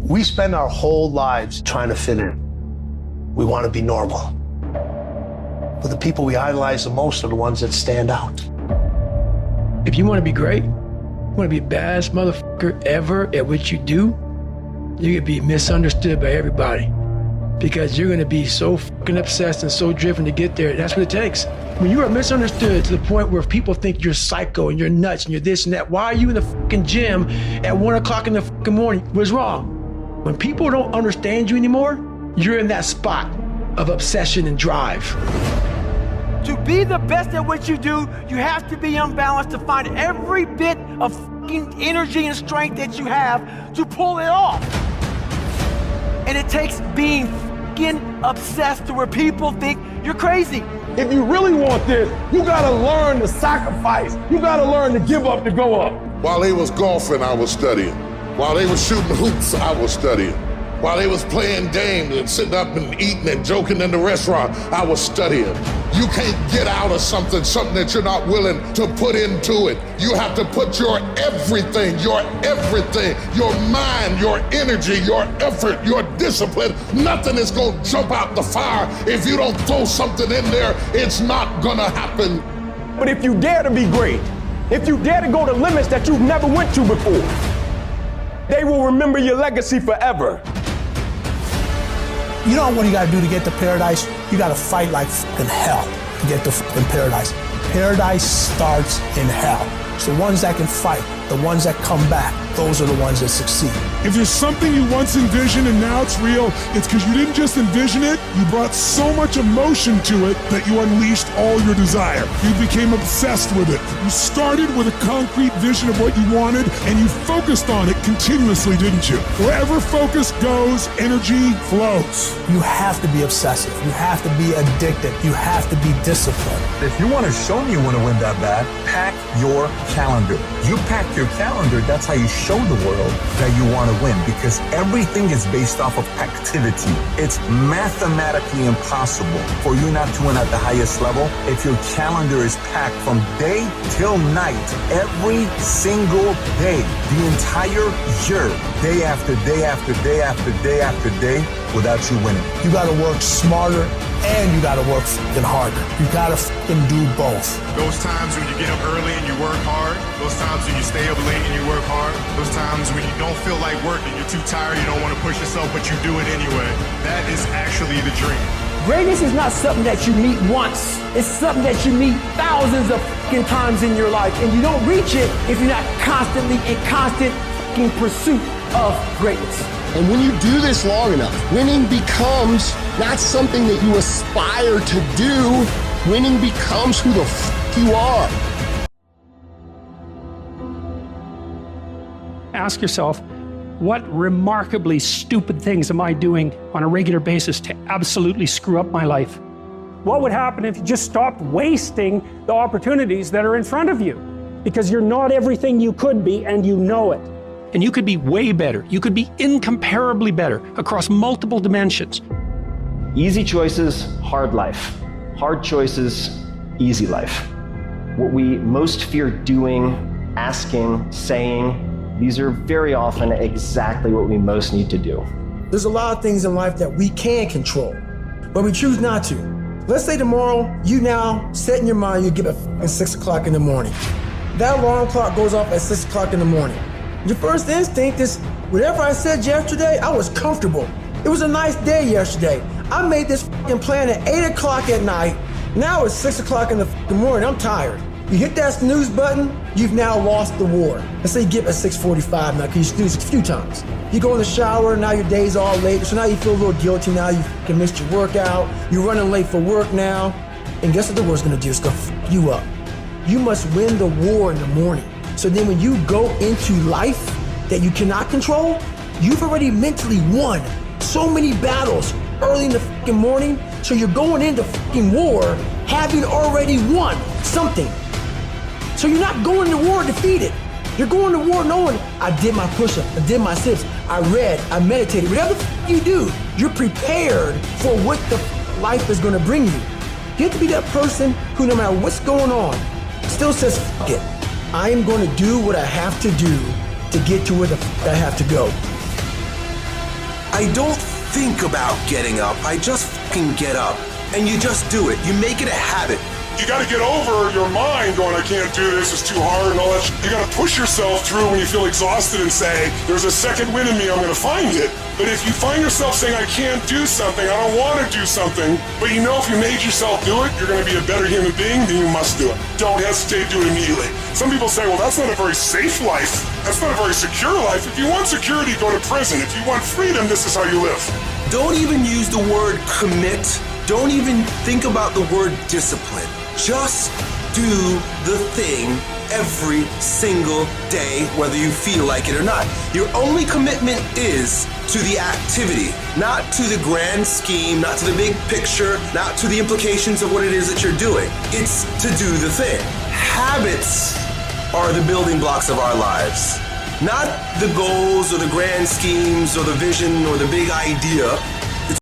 We spend our whole lives trying to fit in. We want to be normal. But the people we idolize the most are the ones that stand out. If you want to be great, you want to be the baddest motherfucker ever at what you do, you're gonna be misunderstood by everybody because you're gonna be so fucking obsessed and so driven to get there. That's what it takes. When you are misunderstood to the point where people think you're psycho and you're nuts and you're this and that, why are you in the fucking gym at 1 o'clock in the fucking morning? What's wrong? When people don't understand you anymore, you're in that spot of obsession and drive. To be the best at what you do, you have to be unbalanced to find every bit of fucking energy and strength that you have to pull it off. And it takes being fucking obsessed to where people think you're crazy. If you really want this, you gotta learn to sacrifice. You gotta learn to give up to go up. While they was golfing, I was studying. While they was shooting hoops, I was studying. While they was playing games and sitting up and eating and joking in the restaurant, I was studying. You can't get out of something that you're not willing to put into it. You have to put your everything, your mind, your energy, your effort, your discipline. Nothing is gonna jump out the fire. If you don't throw something in there, it's not gonna happen. But if you dare to be great, if you dare to go to limits that you've never went to before, they will remember your legacy forever. You know what you gotta do to get to paradise? You gotta fight like fucking hell to get to fucking paradise. Paradise starts in hell. It's the ones that can fight, the ones that come back, those are the ones that succeed. If there's something you once envisioned and now it's real, it's because you didn't just envision it, you brought so much emotion to it that you unleashed all your desire. You became obsessed with it. You started with a concrete vision of what you wanted and you focused on it continuously, didn't you? Wherever focus goes, energy flows. You have to be obsessive. You have to be addicted. You have to be disciplined. If you want to show me you want to win that bad, pack your calendar. You pack your calendar, that's how you show the world that you want to win, because everything is based off of activity. It's mathematically impossible for you not to win at the highest level if your calendar is packed from day till night, every single day, the entire year, day after day after day after day after day, without you winning. You gotta work smarter and you gotta work fucking harder. You gotta fucking do both. Those times when you get up early and you work hard, those times when you stay up late and you work hard, those times when you don't feel like working, you're too tired, you don't want to push yourself, but you do it anyway. That is actually the dream. Greatness is not something that you meet once. It's something that you meet thousands of fucking times in your life, and you don't reach it if you're not constantly in constant fucking pursuit of greatness. And when you do this long enough, winning becomes not something that you aspire to do. Winning becomes who the f*** you are. Ask yourself, what remarkably stupid things am I doing on a regular basis to absolutely screw up my life? What would happen if you just stopped wasting the opportunities that are in front of you? Because you're not everything you could be, and you know it. And you could be way better. You could be incomparably better across multiple dimensions. Easy choices, hard life. Hard choices, easy life. What we most fear doing, asking, saying, these are very often exactly what we most need to do. There's a lot of things in life that we can control, but we choose not to. Let's say tomorrow, you now set in your mind you get up at 6 o'clock in the morning. That alarm clock goes off at 6 o'clock in the morning. Your first instinct is, whatever I said yesterday, I was comfortable. It was a nice day yesterday. I made this plan at 8 o'clock at night. Now it's 6 o'clock in the morning, I'm tired. You hit that snooze button, you've now lost the war. Let's say you get up at 6:45 now, because you snooze a few times. You go in the shower, now your day's all late, so now you feel a little guilty, now you missed your workout, you're running late for work now, and guess what the war's gonna do? It's gonna f you up. You must win the war in the morning. So then when you go into life that you cannot control, you've already mentally won so many battles early in the fucking morning, so you're going into fucking war having already won something. So you're not going to war defeated. You're going to war knowing, I did my push-up, I did my sit-ups, I read, I meditated. Whatever the you do, you're prepared for what the life is gonna bring you. You have to be that person who, no matter what's going on, still says, fuck it. I am gonna do what I have to do to get to where the I have to go. I don't think about getting up. I just fucking get up. And you just do it. You make it a habit. You got to get over your mind going, I can't do this, it's too hard and all that. You got to push yourself through when you feel exhausted and say, there's a second wind in me, I'm going to find it. But if you find yourself saying, I can't do something, I don't want to do something, but you know if you made yourself do it, you're going to be a better human being, then you must do it. Don't hesitate, do it immediately. Some people say, well, that's not a very safe life. That's not a very secure life. If you want security, go to prison. If you want freedom, this is how you live. Don't even use the word commit. Don't even think about the word discipline. Just do the thing every single day, whether you feel like it or not. Your only commitment is to the activity, not to the grand scheme, not to the big picture, not to the implications of what it is that you're doing. It's to do the thing. Habits are the building blocks of our lives. Not the goals or the grand schemes or the vision or the big idea.